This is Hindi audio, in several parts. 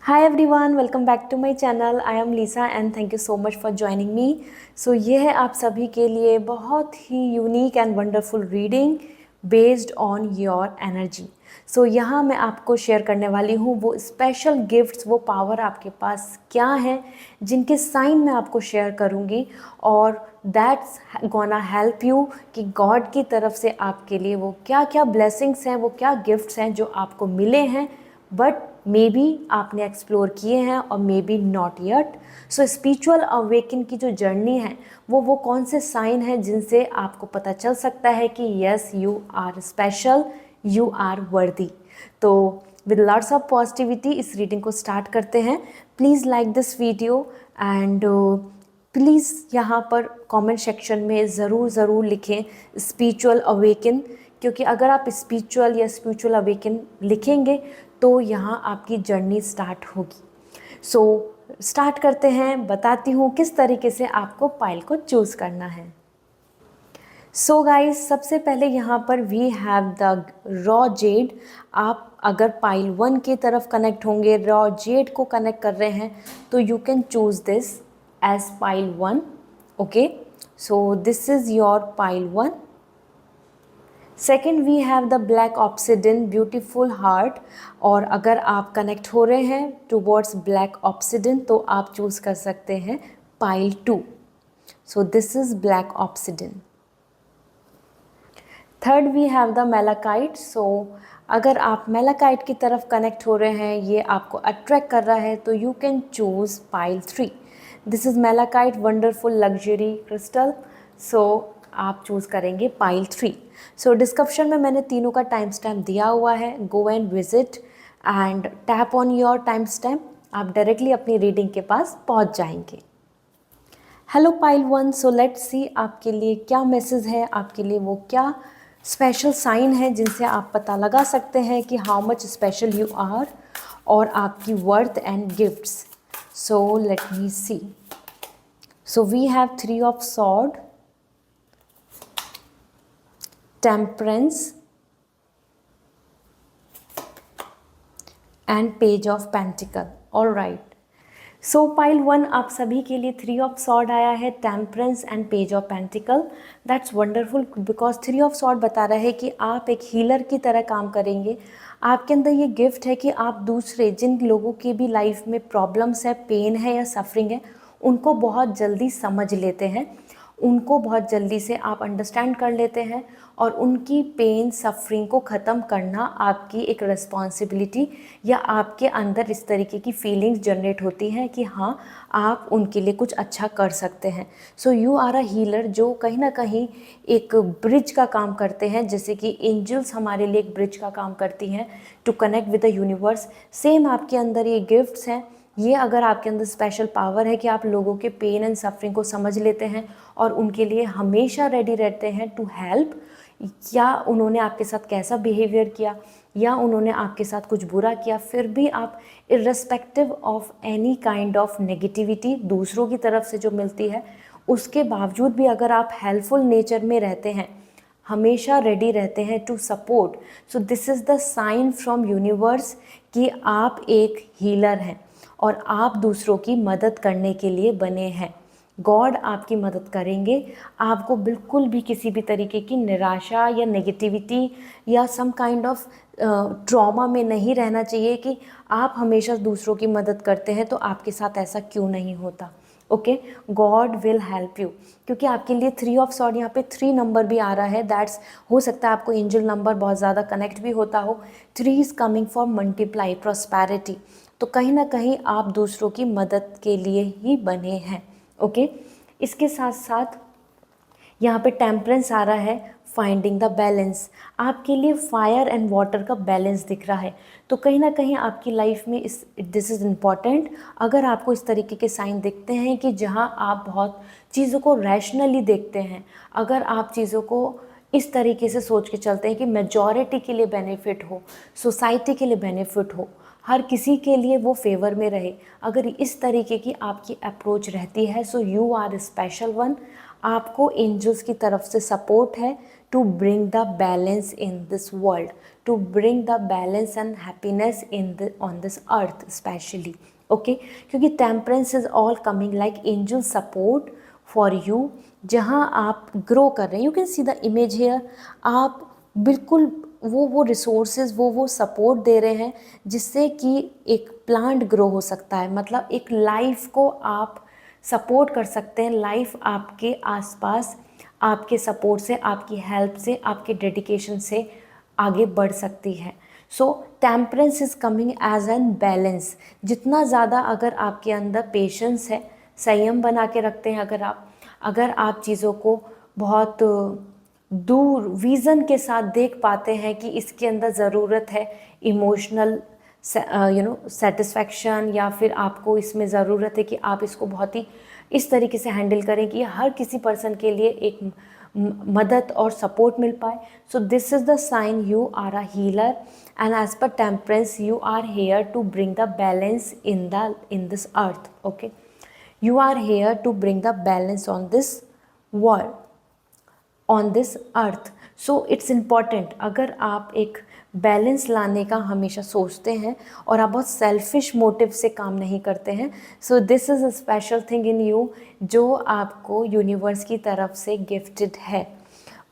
Hi everyone, welcome back to my channel. I am Lisa and thank you so much for joining me. So ये है आप सभी के लिए बहुत ही unique and wonderful reading based on your energy. So यहाँ मैं आपको शेयर करने वाली हूँ वो स्पेशल गिफ्ट्स, वो पावर आपके पास क्या है जिनके साइन मैं आपको शेयर करूँगी और दैट्स गोना हेल्प यू कि गॉड की तरफ से आपके लिए वो क्या क्या ब्लेसिंग्स हैं, वो क्या गिफ्ट्स हैं जो आपको मिले हैं बट मे बी आपने एक्सप्लोर किए हैं और may be not yet. So spiritual awaken की जो जर्नी है वो कौन से साइन हैं जिनसे आपको पता चल सकता है कि yes you are special, you are worthy. तो विद लॉट्स ऑफ पॉजिटिविटी इस रीडिंग को स्टार्ट करते हैं. Please like this video and please यहाँ पर कमेंट सेक्शन में ज़रूर लिखें स्पिरिचुअल अवेकन, क्योंकि अगर आप स्पिरिचुअल या स्पिरिचुअल अवेकन लिखेंगे तो यहाँ आपकी जर्नी स्टार्ट होगी. सो स्टार्ट करते हैं. बताती हूँ किस तरीके से आपको पाइल को चूज़ करना है. सो गाइस, सबसे पहले यहाँ पर we have the raw jade. आप अगर पाइल 1 की तरफ कनेक्ट होंगे, रॉ जेड को कनेक्ट कर रहे हैं, तो you can choose this as pile 1. Okay, so this is your pile 1. Second we have the black obsidian beautiful heart. और अगर आप कनेक्ट हो रहे हैं टूवर्ड्स ब्लैक ऑब्सिडियन तो आप चूज़ कर सकते हैं pile 2. So this is black obsidian. Third we have the malachite. So अगर आप मेलाकाइट की तरफ कनेक्ट हो रहे हैं, ये आपको अट्रैक्ट कर रहा है, तो you can choose pile 3. This is malachite wonderful luxury crystal. So आप चूज़ करेंगे पाइल 3. सो डिस्क्रिप्शन में मैंने तीनों का टाइम स्टैम्प दिया हुआ है. Go and visit and tap on your time stamp. आप डायरेक्टली अपनी रीडिंग के पास पहुंच जाएंगे. Hello pile 1. So let's see आपके लिए क्या मैसेज है, आपके लिए वो क्या स्पेशल साइन है जिनसे आप पता लगा सकते हैं कि how much special you are और आपकी worth and gifts. So let me see. So we have 3 of sword, temperance and page of pentacle. All right. So pile 1 आप सभी के लिए 3 ऑफ सॉर्ड आया है, temperance and page of pentacle. That's wonderful because 3 of sword बता रहा है कि आप एक हीलर की तरह काम करेंगे. आपके अंदर ये गिफ्ट है कि आप दूसरे जिन लोगों की भी लाइफ में प्रॉब्लम्स है, पेन है या सफरिंग है, उनको बहुत जल्दी समझ लेते हैं, उनको बहुत जल्दी से आप अंडरस्टैंड कर लेते हैं और उनकी पेन सफरिंग को ख़त्म करना आपकी एक रिस्पॉन्सिबिलिटी या आपके अंदर इस तरीके की फीलिंग्स जनरेट होती हैं कि हाँ आप उनके लिए कुछ अच्छा कर सकते हैं. So you are a healer जो कहीं ना कहीं एक ब्रिज का काम करते हैं, जैसे कि एंजल्स हमारे लिए एक ब्रिज का काम करती हैं to connect with the universe. Same आपके अंदर ये गिफ्ट्स हैं. ये अगर आपके अंदर स्पेशल पावर है कि आप लोगों के पेन एंड सफरिंग को समझ लेते हैं और उनके लिए हमेशा रेडी रहते हैं टू हेल्प. या उन्होंने आपके साथ कैसा बिहेवियर किया या उन्होंने आपके साथ कुछ बुरा किया, फिर भी आप irrespective of any kind of negativity दूसरों की तरफ से जो मिलती है, उसके बावजूद भी अगर आप हेल्पफुल नेचर में रहते हैं, हमेशा रेडी रहते हैं to support. So this is the sign from universe कि आप एक हीलर हैं और आप दूसरों की मदद करने के लिए बने हैं. गॉड आपकी मदद करेंगे. आपको बिल्कुल भी किसी भी तरीके की निराशा या नेगेटिविटी या सम काइंड ऑफ ट्रॉमा में नहीं रहना चाहिए कि आप हमेशा दूसरों की मदद करते हैं तो आपके साथ ऐसा क्यों नहीं होता. Okay, God will help you, क्योंकि आपके लिए 3 ऑफ सॉर्ड यहाँ पे 3 नंबर भी आ रहा है. दैट्स हो सकता है आपको एंजल नंबर बहुत ज़्यादा कनेक्ट भी होता हो. 3 is coming for multiply prosperity. तो कहीं ना कहीं आप दूसरों की मदद के लिए ही बने हैं. ओके, इसके साथ साथ यहाँ पे टेम्परेंस आ रहा है, फाइंडिंग द बैलेंस. आपके लिए फायर एंड वाटर का बैलेंस दिख रहा है. तो कहीं ना कहीं आपकी लाइफ में दिस इज़ इम्पॉर्टेंट. अगर आपको इस तरीके के साइन दिखते हैं कि जहाँ आप बहुत चीज़ों को रैशनली देखते हैं, अगर आप चीज़ों को इस तरीके से सोच के चलते हैं कि मेजॉरिटी के लिए बेनिफिट हो, सोसाइटी के लिए बेनिफिट हो, हर किसी के लिए वो फेवर में रहे, अगर इस तरीके की आपकी अप्रोच रहती है, so you are special one. आपको एंजल्स की तरफ से सपोर्ट है to bring the balance in this world, to bring the balance and happiness on this earth especially. Okay, क्योंकि temperance is all coming like angel support for you, जहाँ आप ग्रो कर रहे हैं. You can see the image here. आप बिल्कुल वो रिसोर्सेज वो सपोर्ट दे रहे हैं जिससे कि एक प्लांट ग्रो हो सकता है. मतलब एक लाइफ को आप सपोर्ट कर सकते हैं. लाइफ आपके आसपास आपके सपोर्ट से, आपकी हेल्प से, आपके डेडिकेशन से आगे बढ़ सकती है. So temperance is coming as an balance. जितना ज़्यादा अगर आपके अंदर पेशेंस है, संयम बना के रखते हैं, अगर आप चीज़ों को बहुत दूर विज़न के साथ देख पाते हैं कि इसके अंदर ज़रूरत है इमोशनल सेटिस्फैक्शन, या फिर आपको इसमें ज़रूरत है कि आप इसको बहुत ही इस तरीके से हैंडल करें कि हर किसी पर्सन के लिए एक मदद और सपोर्ट मिल पाए. So this is the sign you are a healer, and as per temperance you are here to bring the balance in this earth. Okay, you are here to bring the balance on this world, on this earth. So it's important, अगर आप एक बैलेंस लाने का हमेशा सोचते हैं और आप बहुत सेल्फिश मोटिव से काम नहीं करते हैं, so this is a special thing in you जो आपको यूनिवर्स की तरफ से गिफ्टेड है.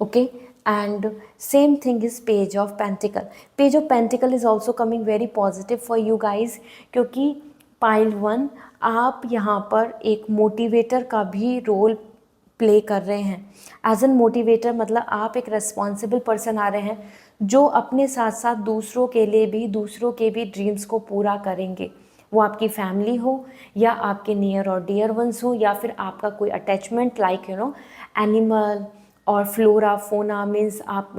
Okay, and same thing is page of pentacle. Page of pentacle is also coming very positive for you guys, क्योंकि पाइल 1 आप यहाँ पर एक मोटिवेटर का भी रोल प्ले कर रहे हैं. एज एन मोटिवेटर मतलब आप एक रेस्पॉन्सिबल पर्सन आ रहे हैं जो अपने साथ साथ दूसरों के भी ड्रीम्स को पूरा करेंगे. वो आपकी फैमिली हो या आपके नियर और डियर वंस हो, या फिर आपका कोई अटैचमेंट लाइक एनिमल और फ्लोरा फोना, मीन्स आप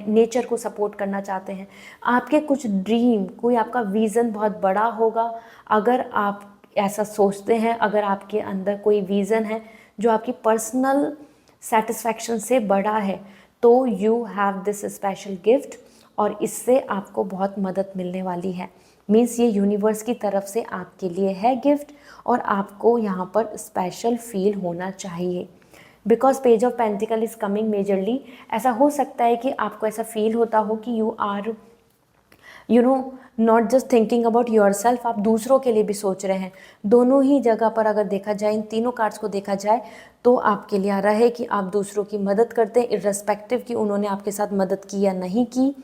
नेचर को सपोर्ट करना चाहते हैं. आपके कुछ ड्रीम, कोई आपका विज़न बहुत बड़ा होगा. अगर आप ऐसा सोचते हैं, अगर आपके अंदर कोई विज़न है जो आपकी पर्सनल सेटिस्फैक्शन से बड़ा है, तो you have this special gift, और इससे आपको बहुत मदद मिलने वाली है. मीन्स ये यूनिवर्स की तरफ से आपके लिए है गिफ्ट, और आपको यहाँ पर स्पेशल फील होना चाहिए. Because page of pentacle is coming majorly. ऐसा हो सकता है कि आपको ऐसा फील होता हो कि you are not just thinking about yourself, आप दूसरों के लिए भी सोच रहे हैं. दोनों ही जगह पर अगर देखा जाए, इन तीनों कार्ड्स को देखा जाए, तो आपके लिए आ रहा है कि आप दूसरों की मदद करते हैं इर्रेस्पेक्टिव कि उन्होंने आपके साथ मदद की या नहीं की.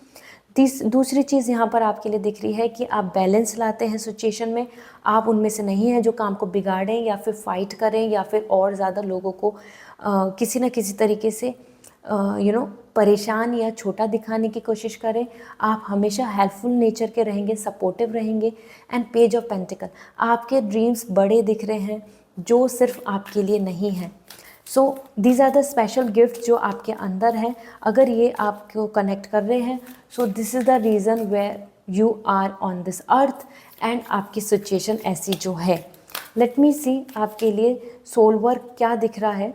दूसरी चीज़ यहाँ पर आपके लिए दिख रही है कि आप बैलेंस लाते हैं सिचुएशन में. आप उनमें से नहीं हैं जो काम को बिगाड़ें या फिर फाइट करें या फिर और ज़्यादा लोगों को किसी न किसी तरीके से परेशान या छोटा दिखाने की कोशिश करें. आप हमेशा हेल्पफुल नेचर के रहेंगे, सपोर्टिव रहेंगे. एंड पेज ऑफ पेंटिकल, आपके ड्रीम्स बड़े दिख रहे हैं जो सिर्फ आपके लिए नहीं हैं. So these are the special gift जो आपके अंदर हैं. अगर ये आपको कनेक्ट कर रहे हैं, so this is the reason where you are on this earth, and आपकी सिचुएशन ऐसी जो है. लेट मी सी आपके लिए सोल वर्क क्या दिख रहा है.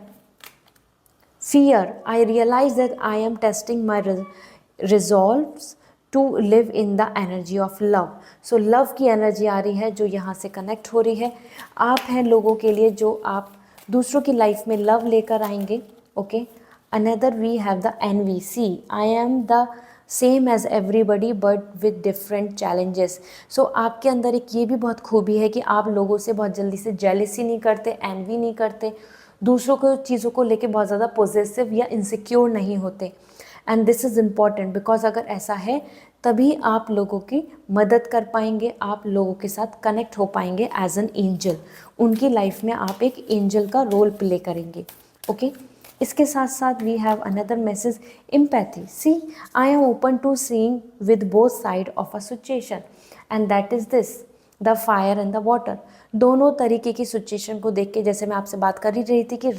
Fear, I realize that I am testing my resolves to live in the energy of love. So love की एनर्जी आ रही है जो यहाँ से कनेक्ट हो रही है. आप हैं लोगों के लिए जो आप दूसरों की लाइफ में लव लेकर आएंगे. Okay, another we have the envy. See, I am the same age everybody but with different challenges. So आपके अंदर एक ये भी बहुत खूबी है कि आप लोगों से बहुत जल्दी से जेलसी नहीं करते, एनवी नहीं करते, दूसरों को चीज़ों को लेके बहुत ज़्यादा पॉजिटिव या इनसिक्योर नहीं होते. And this is important because अगर ऐसा है तभी आप लोगों की मदद कर पाएंगे, आप लोगों के साथ कनेक्ट हो पाएंगे एज एन एंजल. उनकी लाइफ में आप एक एंजल का रोल प्ले करेंगे. ओके, इसके साथ साथ we have another message, empathy. See, I am open to seeing with both side of a situation, and that is this the fire and the water. दोनों तरीके की सिचुएशन को देख के, जैसे मैं आपसे बात कर ही रही थी कि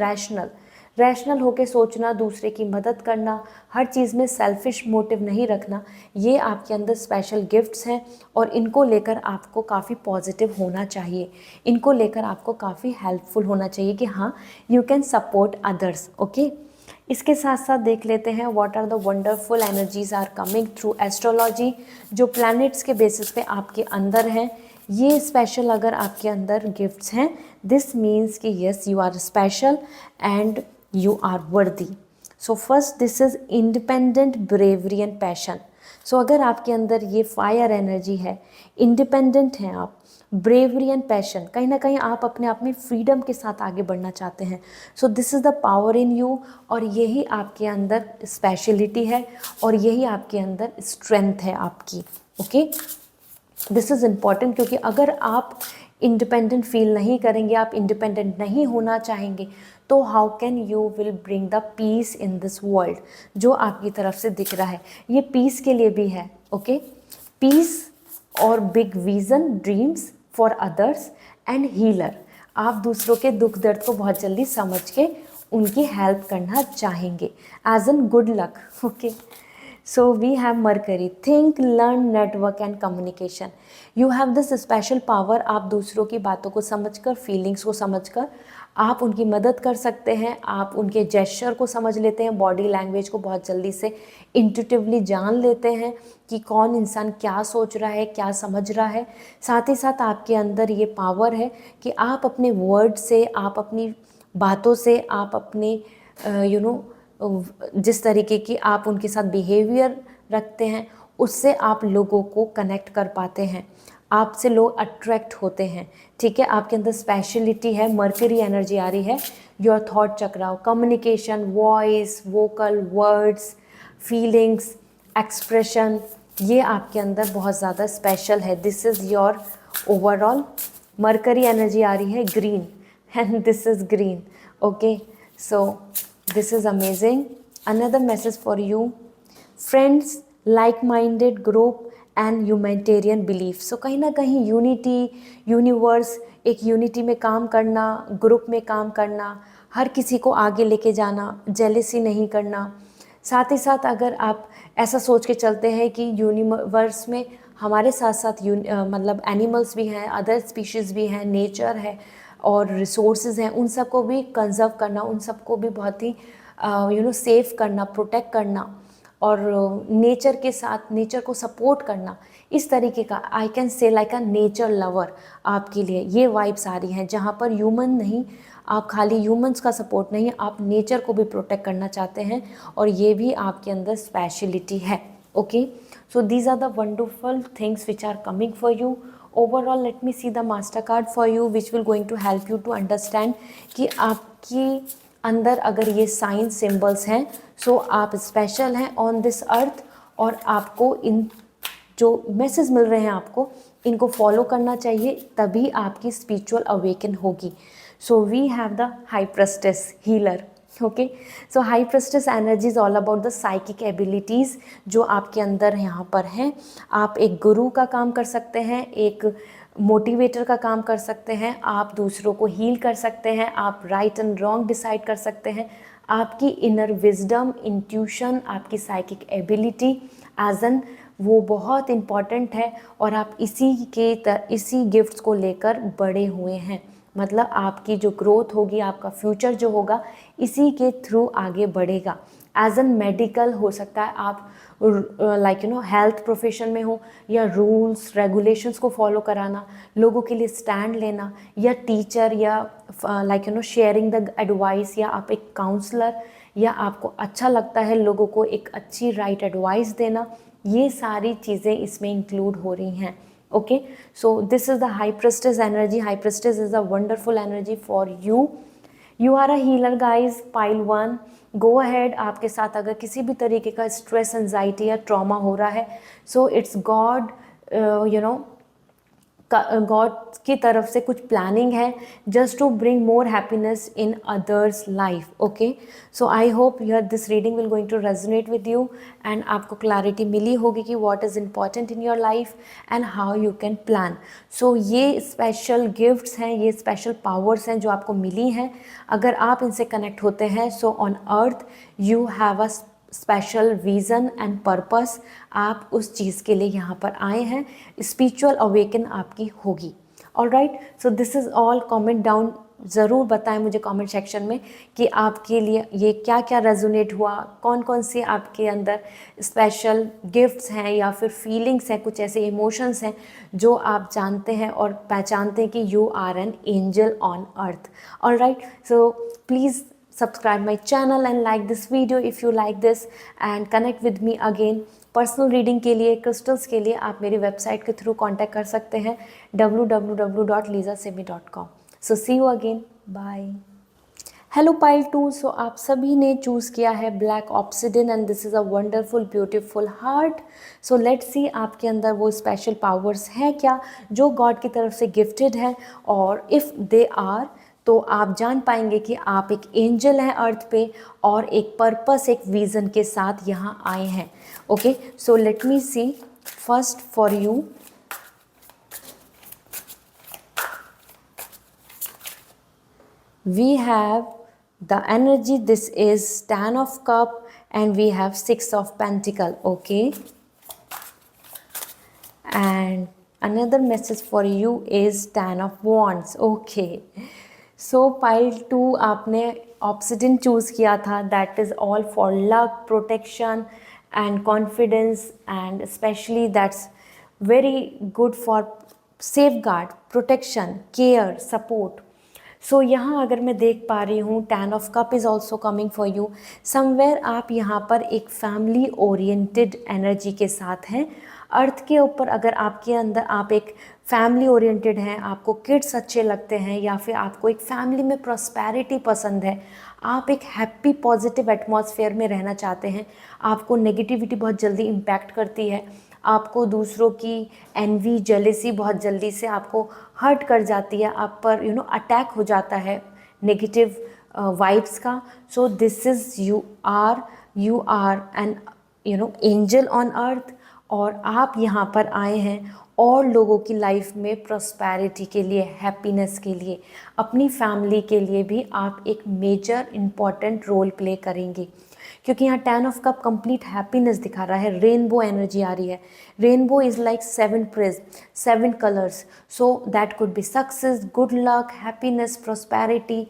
रैशनल होके सोचना, दूसरे की मदद करना, हर चीज़ में सेल्फिश मोटिव नहीं रखना, ये आपके अंदर स्पेशल गिफ्ट्स हैं और इनको लेकर आपको काफ़ी पॉजिटिव होना चाहिए. इनको लेकर आपको काफ़ी हेल्पफुल होना चाहिए कि हाँ, you can support others. Okay, इसके साथ साथ देख लेते हैं what are the wonderful energies are coming through astrology, जो प्लैनेट्स के बेसिस पे आपके अंदर हैं. ये स्पेशल अगर आपके अंदर गिफ्ट्स हैं, दिस मीन्स कि yes, you are special and you are worthy. So first this is independent bravery and passion. So अगर आपके अंदर ये फायर एनर्जी है, इंडिपेंडेंट हैं आप, ब्रेवरी एंड पैशन, कहीं ना कहीं आप अपने आप में फ्रीडम के साथ आगे बढ़ना चाहते हैं। So this is the power in you, और यही आपके अंदर स्पेशलिटी है और यही आपके अंदर स्ट्रेंथ है आपकी। ओके, दिस इज़ इम्पॉर्टेंट, क्योंकि अगर आप इंडिपेंडेंट फील नहीं करेंगे, आप इंडिपेंडेंट नहीं होना चाहेंगे, तो how can you will bring the peace in this world जो आपकी तरफ से दिख रहा है। ये पीस के लिए भी है। ओके, पीस और big vision, dreams for others and healer. आप दूसरों के दुख दर्द को बहुत जल्दी समझ के उनकी हेल्प करना चाहेंगे, as an good luck. Okay, so we have Mercury, think, learn, network and communication. You have this special power, आप दूसरों की बातों को समझकर, फीलिंग्स को समझकर आप उनकी मदद कर सकते हैं, आप उनके जेस्चर को समझ लेते हैं, बॉडी लैंग्वेज को बहुत जल्दी से इंट्यूटिवली जान लेते हैं कि कौन इंसान क्या सोच रहा है, क्या समझ रहा है। साथ ही साथ आपके अंदर ये पावर है कि आप अपने वर्ड से, आप अपनी बातों से, आप अपने जिस तरीके की आप उनके साथ बिहेवियर रखते हैं, उससे आप लोगों को कनेक्ट कर पाते हैं, आपसे लोग अट्रैक्ट होते हैं। ठीक है, आपके अंदर स्पेशलिटी है, मर्करी एनर्जी आ रही है, योर थॉट chakra, communication, voice, vocal, words, feelings, expression, ये आपके अंदर बहुत ज़्यादा स्पेशल है। This is your overall mercury energy आ रही है green, and this is green. Okay, so this is amazing. Another message for you, friends, like-minded group and humanitarian belief. So कहीं ना कहीं यूनिटी, यूनिवर्स, एक यूनिटी में काम करना, ग्रुप में काम करना, हर किसी को आगे लेके जाना, जेलसी नहीं करना। साथ ही साथ अगर आप ऐसा सोच के चलते हैं कि यूनिवर्स में हमारे साथ साथ मतलब एनिमल्स भी हैं, अदर स्पीशीज़ भी हैं, नेचर है और रिसोर्सेज हैं, उन सबको भी कंजर्व करना, उन सबको भी बहुत ही सेफ करना, प्रोटेक्ट करना, और नेचर के साथ नेचर को सपोर्ट करना, इस तरीके का आई कैन से लाइक अ नेचर लवर आपके लिए ये वाइब्स आ रही हैं, जहाँ पर ह्यूमन नहीं, आप खाली ह्यूमंस का सपोर्ट नहीं, आप नेचर को भी प्रोटेक्ट करना चाहते हैं, और ये भी आपके अंदर स्पेशलिटी है। Okay, so these are the wonderful things which are coming for you. Overall, let me see the master card for you which will going to help you to understand कि आपके अंदर अगर ये साइन सिंबल्स हैं, सो आप स्पेशल हैं ऑन दिस अर्थ, और आपको इन जो मैसेज मिल रहे हैं आपको इनको फॉलो करना चाहिए, तभी आपकी स्पिरिचुअल अवेकन होगी। So we have the high priestess healer. Okay, so high priestess energy is all about the psychic abilities जो आपके अंदर यहाँ पर हैं। आप एक गुरु का काम कर सकते हैं, एक मोटिवेटर का काम कर सकते हैं, आप दूसरों को हील कर सकते हैं, आप राइट एंड रॉन्ग डिसाइड कर सकते हैं। आपकी इनर विजडम, इंट्यूशन, आपकी साइकिक एबिलिटी एज एन वो बहुत इम्पॉर्टेंट है, और आप इसी गिफ्ट्स को लेकर बड़े हुए हैं। मतलब आपकी जो ग्रोथ होगी, आपका फ्यूचर जो होगा, इसी के थ्रू आगे बढ़ेगा। एज एन मेडिकल हो सकता है आप लाइक हेल्थ प्रोफेशन में हो, या रूल्स रेगुलेशंस को फॉलो कराना, लोगों के लिए स्टैंड लेना, या टीचर, या लाइक शेयरिंग द एडवाइस, या आप एक काउंसलर, या आपको अच्छा लगता है लोगों को एक अच्छी राइट एडवाइस देना, ये सारी चीज़ें इसमें इंक्लूड हो रही हैं। Okay, so this is the high priestess energy. High priestess is a wonderful energy for you. You are a healer guys. Pile 1, go ahead. आपके साथ अगर किसी भी तरीके का स्ट्रेस, एंजाइटी या ट्रॉमा हो रहा है, so it's God, गॉड की तरफ से कुछ प्लानिंग है, just to bring more happiness in others life. Okay, so I hope your this reading will going to resonate with you, and आपको क्लैरिटी मिली होगी कि what is important in your life and how you can plan. So ये स्पेशल गिफ्ट्स हैं, ये स्पेशल पावर्स हैं जो आपको मिली हैं। अगर आप इनसे कनेक्ट होते हैं, so on earth you have a special vision and purpose, आप उस चीज़ के लिए यहाँ पर आए हैं, स्पिरिचुअल अवेकन आपकी होगी। Alright, so this is all. Comment down ज़रूर बताएं मुझे कमेंट सेक्शन में कि आपके लिए ये क्या क्या रेजोनेट हुआ, कौन कौन से आपके अंदर स्पेशल गिफ्ट्स हैं या फिर फीलिंग्स हैं, कुछ ऐसे इमोशंस हैं जो आप जानते हैं और पहचानते हैं कि you are an angel on earth. All right, so please subscribe my channel and like this video if you like this, and connect with me again. Personal reading के लिए, क्रिस्टल्स के लिए आप मेरी वेबसाइट के थ्रू कांटेक्ट कर सकते हैं www.lizasemi.com. So see you again, bye. Hello pile 2. So आप सभी ने चूज़ किया है black obsidian and this is a wonderful beautiful heart. So let's see आपके अंदर वो स्पेशल पावर्स हैं क्या जो गॉड की तरफ से गिफ्टेड है, और इफ़ दे आर तो आप जान पाएंगे कि आप एक एंजल हैं अर्थ पे और एक पर्पस, एक विज़न के साथ यहाँ आए हैं. Okay, so let me see first for you. We have the energy, this is 10 of cup and we have 6 of pentacle. Okay, and another message for you is 10 of wands. Okay, so pile 2 आपने obsidian choose किया था. that is all for luck, protection and confidence, and especially that's very good for safeguard, protection, care, support. सो यहाँ अगर मैं देख पा रही हूँ 10 of cup is also coming for you. Somewhere आप यहाँ पर एक फैमिली ओरिएंटेड एनर्जी के साथ हैं. अर्थ के ऊपर अगर आपके अंदर आप एक फैमिली ओरिएंटेड हैं, आपको किड्स अच्छे लगते हैं, या फिर आपको एक फैमिली में प्रॉस्पेरिटी पसंद है, आप एक हैप्पी पॉजिटिव एटमॉस्फेयर में रहना चाहते हैं, आपको नेगेटिविटी बहुत जल्दी इम्पैक्ट करती है, आपको दूसरों की एनवी, जेलेसी बहुत जल्दी से आपको हर्ट कर जाती है, आप पर अटैक हो जाता है नेगेटिव वाइब्स का. So this is you are an angel on earth, और आप यहाँ पर आए हैं और लोगों की लाइफ में प्रॉस्पेरिटी के लिए, हैप्पीनेस के लिए, अपनी फैमिली के लिए भी आप एक मेजर इम्पॉर्टेंट रोल प्ले करेंगे. क्योंकि यहाँ 10 ऑफ कप कंप्लीट हैप्पीनेस दिखा रहा है, रेनबो एनर्जी आ रही है. Rainbow is like 7 prism, 7 colours. So that could be success, good luck, happiness, prosperity,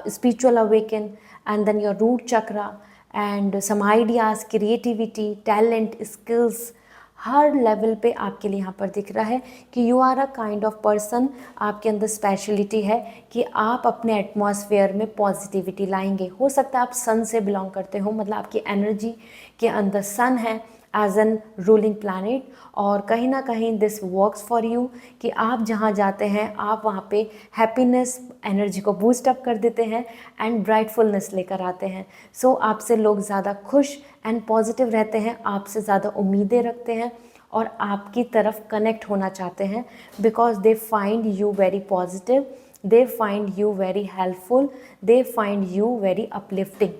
spiritual awaken, and then your root chakra and some ideas, creativity, talent, skills. हर लेवल पे आपके लिए यहाँ पर दिख रहा है कि you are a kind of person, आपके अंदर स्पेशलिटी है कि आप अपने एटमॉस्फेयर में पॉजिटिविटी लाएंगे. हो सकता है आप सन से बिलोंग करते हो, मतलब आपकी एनर्जी के अंदर सन है एज एन रूलिंग प्लानट, और कहीं ना कहीं दिस वर्क्स फॉर यू कि आप जहाँ जाते हैं आप वहाँ पे हैप्पीनेस एनर्जी को बूस्ट अप कर देते हैं एंड ब्राइटफुलनेस लेकर आते हैं. सो आपसे लोग ज़्यादा खुश एंड पॉजिटिव रहते हैं, आपसे ज़्यादा उम्मीदें रखते हैं और आपकी तरफ कनेक्ट होना चाहते हैं, because they find you very positive, they find you very helpful, they find you very uplifting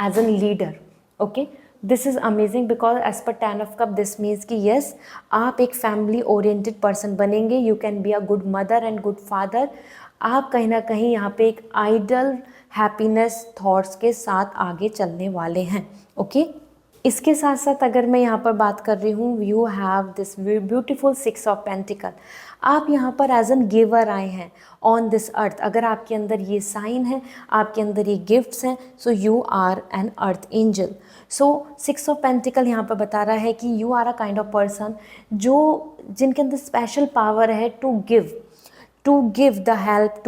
as an leader. Okay, this is amazing because as per 10 of cup this means कि येस, आप एक फैमिली ओरिएंटेड पर्सन बनेंगे. You can be a good mother and good father. आप कहीं ना कहीं यहाँ पे एक आइडल हैप्पीनेस थॉट्स के साथ आगे चलने वाले हैं. ओके, इसके साथ साथ अगर मैं यहाँ पर बात कर रही हूँ, you have this beautiful 6 of pentacle. आप यहाँ पर एज एन गिवर आए हैं ऑन दिस अर्थ. अगर आपके अंदर ये साइन है, आपके अंदर ये गिफ्ट्स हैं, so you are an earth angel. So 6 of pentacle यहाँ पर बता रहा है कि you are a kind of person जिनके अंदर स्पेशल पावर है to give the help,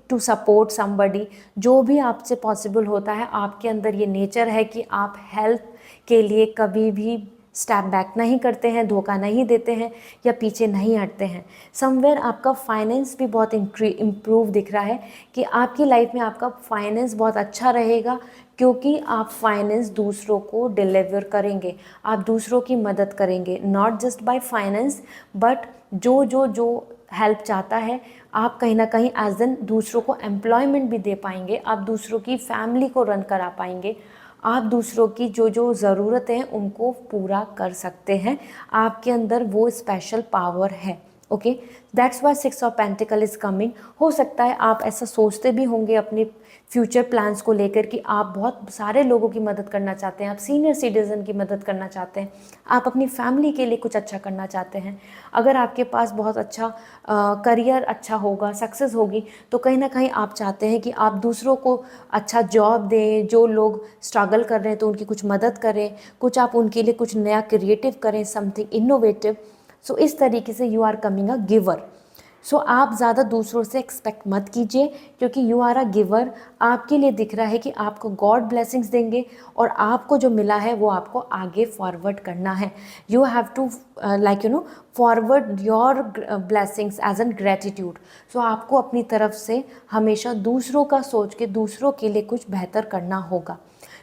to support somebody. जो भी आपसे पॉसिबल होता है, आपके अंदर ये नेचर है कि आप हेल्प के लिए कभी भी स्टेप बैक नहीं करते हैं, धोखा नहीं देते हैं या पीछे नहीं हटते हैं. समवेयर आपका फाइनेंस भी बहुत इम्प्रूव दिख रहा है कि आपकी लाइफ में आपका फाइनेंस बहुत अच्छा रहेगा, क्योंकि आप फाइनेंस दूसरों को डिलीवर करेंगे, आप दूसरों की मदद करेंगे, not just by finance but जो हेल्प चाहता है, आप कहीं ना कहीं एज एन दूसरों को एम्प्लॉयमेंट भी दे पाएंगे, आप दूसरों की फैमिली को रन करा पाएंगे, आप दूसरों की जो ज़रूरतें हैं उनको पूरा कर सकते हैं. आपके अंदर वो स्पेशल पावर है. Okay, that's why 6 of pentacle is coming. हो सकता है आप ऐसा सोचते भी होंगे अपने फ्यूचर प्लान्स को लेकर कि आप बहुत सारे लोगों की मदद करना चाहते हैं, आप सीनियर सिटीज़न की मदद करना चाहते हैं, आप अपनी फैमिली के लिए कुछ अच्छा करना चाहते हैं. अगर आपके पास बहुत अच्छा करियर अच्छा होगा, सक्सेस होगी, तो कहीं ना कहीं आप चाहते हैं कि आप दूसरों को अच्छा जॉब दें, जो लोग स्ट्रगल कर रहे हैं तो उनकी कुछ मदद करें, कुछ आप उनके लिए कुछ नया क्रिएटिव करें, समथिंग इनोवेटिव. सो इस तरीके से you are coming a giver. So आप ज़्यादा दूसरों से एक्सपेक्ट मत कीजिए, क्योंकि यू आर अ गिवर। आपके लिए दिख रहा है कि आपको गॉड ब्लेसिंग्स देंगे और आपको जो मिला है वो आपको आगे फॉरवर्ड करना है। You have to forward your blessings as an gratitude. So आपको अपनी तरफ से हमेशा दूसरों का सोच के दूसरों के लिए कुछ बेहतर करना होगा।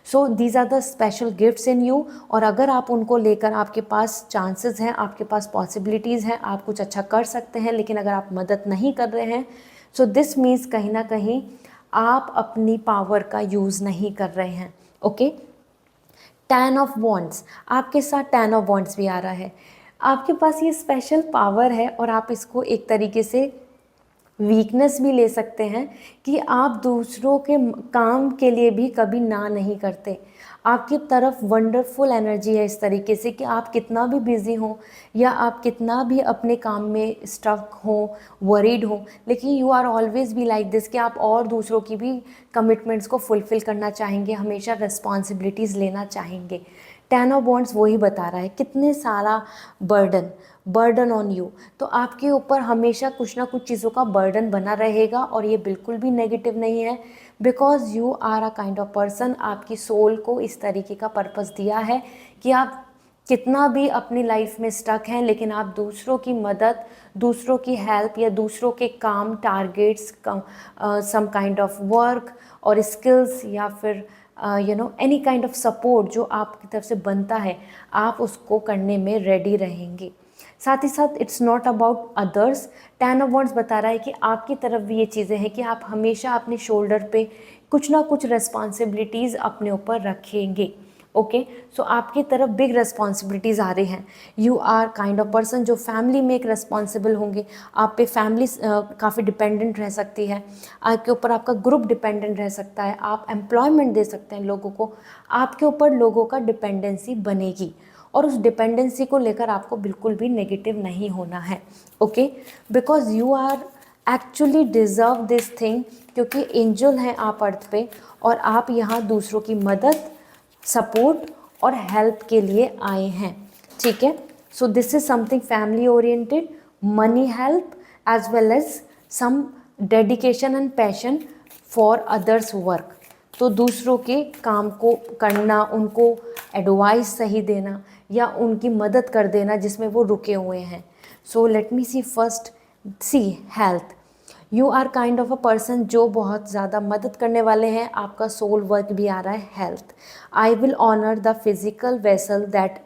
So these are the special gifts in you. और अगर आप उनको लेकर, आपके पास चांसेस हैं, आपके पास पॉसिबिलिटीज़ हैं, आप कुछ अच्छा कर सकते हैं, लेकिन अगर आप मदद नहीं कर रहे हैं, सो दिस मीन्स कहीं ना कहीं आप अपनी पावर का यूज़ नहीं कर रहे हैं। ओके, 10 ऑफ वॉन्ड्स, आपके साथ 10 ऑफ वॉन्ड्स भी आ रहा है। आपके पास ये स्पेशल पावर है और आप इसको एक तरीके से वीकनेस भी ले सकते हैं कि आप दूसरों के काम के लिए भी कभी ना नहीं करते। आपकी तरफ वंडरफुल एनर्जी है इस तरीके से कि आप कितना भी बिज़ी हों या आप कितना भी अपने काम में स्टक हों, वरीड हों, लेकिन you are always be like this कि आप और दूसरों की भी कमिटमेंट्स को फुलफ़िल करना चाहेंगे, हमेशा रिस्पॉन्सिबिलिटीज़ लेना चाहेंगे। 10 ऑफ वॉन्ड्स वही बता रहा है कितने सारा बर्डन ऑन यू। तो आपके ऊपर हमेशा कुछ ना कुछ चीज़ों का बर्डन बना रहेगा और ये बिल्कुल भी नेगेटिव नहीं है, because you are a kind of person. आपकी सोल को इस तरीके का पर्पस दिया है कि आप कितना भी अपनी लाइफ में स्टक हैं, लेकिन आप दूसरों की मदद, दूसरों की हेल्प या दूसरों के काम, targets, some kind of work और स्किल्स या फिर एनी काइंड ऑफ सपोर्ट जो आपकी तरफ से बनता है, आप उसको करने में रेडी रहेंगे। साथ ही साथ it's not about others. 10 of wands बता रहा है कि आपकी तरफ भी ये चीज़ें हैं कि आप हमेशा अपने शोल्डर पे कुछ ना कुछ रिस्पॉन्सिबिलिटीज़ अपने ऊपर रखेंगे। ओके, सो आपकी तरफ बिग रिस्पॉन्सिबिलिटीज़ आ रही हैं। You are kind of person जो फैमिली में एक रिस्पॉन्सिबल होंगे। आप पे फैमिली काफ़ी डिपेंडेंट रह सकती है, आपके ऊपर आपका ग्रुप डिपेंडेंट रह सकता है, आप एम्प्लॉयमेंट दे सकते हैं लोगों को, आपके ऊपर लोगों का डिपेंडेंसी बनेगी और उस डिपेंडेंसी को लेकर आपको बिल्कुल भी नेगेटिव नहीं होना है। Okay, because you are actually deserve this thing, क्योंकि एंजल हैं आप अर्थ पे और आप यहाँ दूसरों की मदद, सपोर्ट और हेल्प के लिए आए हैं। ठीक है, so this is something family oriented, money help as well as some dedication and passion for others work. तो दूसरों के काम को करना, उनको एडवाइस सही देना या उनकी मदद कर देना जिसमें वो रुके हुए हैं। So let me see first, see health. You are kind of a person जो बहुत ज़्यादा मदद करने वाले हैं। आपका सोल वर्क भी आ रहा है health. I will honour the physical vessel that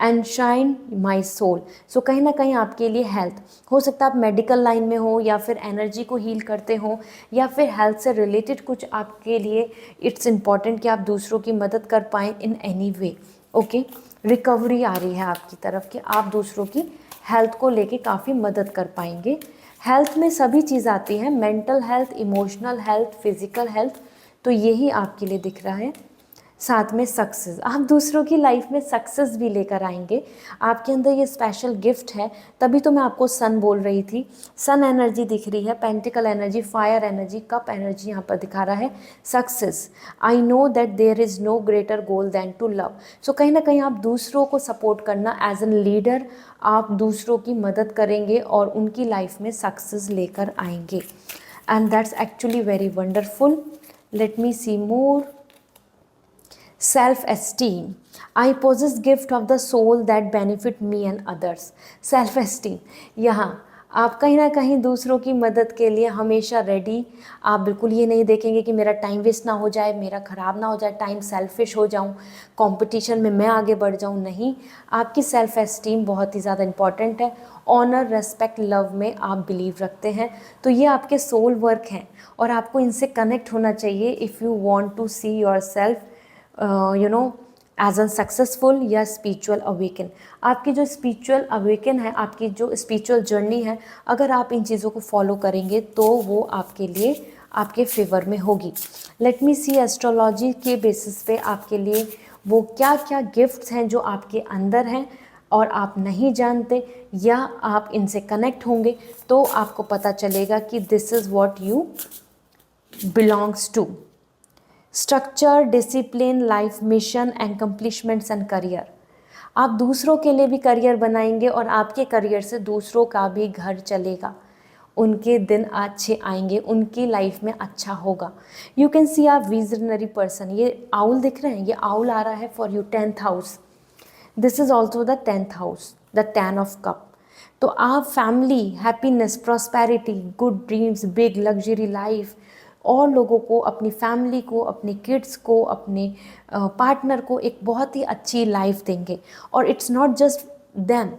enshrine my soul. So कहीं ना कहीं आपके लिए हेल्थ हो सकता है, आप मेडिकल लाइन में हो या फिर एनर्जी को हील करते हो या फिर हेल्थ से रिलेटेड कुछ आपके लिए इट्स इम्पॉर्टेंट कि आप दूसरों की मदद कर पाएँ in any way. Okay, recovery आ रही है आपकी तरफ कि आप दूसरों की हेल्थ को लेके काफ़ी मदद कर पाएंगे। हेल्थ में सभी चीज़ आती हैं, mental health, emotional health, physical health, तो यही आपके लिए दिख रहा है। साथ में सक्सेस, आप दूसरों की लाइफ में सक्सेस भी लेकर आएंगे। आपके अंदर ये स्पेशल गिफ्ट है, तभी तो मैं आपको सन बोल रही थी। सन एनर्जी दिख रही है, pentacle energy, fire energy, cup energy यहाँ पर दिखा रहा है success. I know that there is no greater goal than to love. So कहीं ना कहीं आप दूसरों को सपोर्ट करना, एज एन लीडर आप दूसरों की मदद करेंगे और उनकी लाइफ में सक्सेस लेकर आएंगे। And that's actually very wonderful. Let me see more. Self esteem, I possess gift of the soul that benefit me and others. Self esteem, यहाँ आप कहीं ना कहीं दूसरों की मदद के लिए हमेशा रेडी। आप बिल्कुल ये नहीं देखेंगे कि मेरा टाइम वेस्ट ना हो जाए, मेरा ख़राब ना हो जाए, टाइम सेल्फिश हो जाऊँ, कंपटीशन में मैं आगे बढ़ जाऊँ। नहीं, आपकी सेल्फ एस्टीम बहुत ही ज़्यादा इंपॉर्टेंट है। ऑनर, रेस्पेक्ट, लव में आप बिलीव रखते हैं, तो ये आपके सोल वर्क हैं और आपको इनसे कनेक्ट होना चाहिए if you want to see yourself as an successful या स्पिरिचुअल अवेकन। आपकी जो स्पिरिचुअल अवेकन है, आपकी जो स्पिरिचुअल जर्नी है, अगर आप इन चीज़ों को फॉलो करेंगे तो वो आपके लिए आपके फेवर में होगी। लेट मी सी एस्ट्रोलॉजी के बेसिस पे आपके लिए वो क्या क्या गिफ्ट्स हैं जो आपके अंदर हैं और आप नहीं जानते, या आप इनसे कनेक्ट होंगे तो आपको पता चलेगा कि this is what you belongs to. Structure, discipline, life mission, accomplishments and career. आप दूसरों के लिए भी करियर बनाएंगे और आपके करियर से दूसरों का भी घर चलेगा। उनके दिन अच्छे आएंगे, उनकी लाइफ में अच्छा होगा। You can see a visionary person. ये आउल दिख रहे हैं, ये आउल आ रहा है for you 10th house. This is also the 10th house, the 10 of cup. तो आप family, happiness, prosperity, good dreams, big luxury life, और लोगों को, अपनी फैमिली को, अपने किड्स को, अपने पार्टनर को एक बहुत ही अच्छी लाइफ देंगे। और इट्स नॉट जस्ट देम,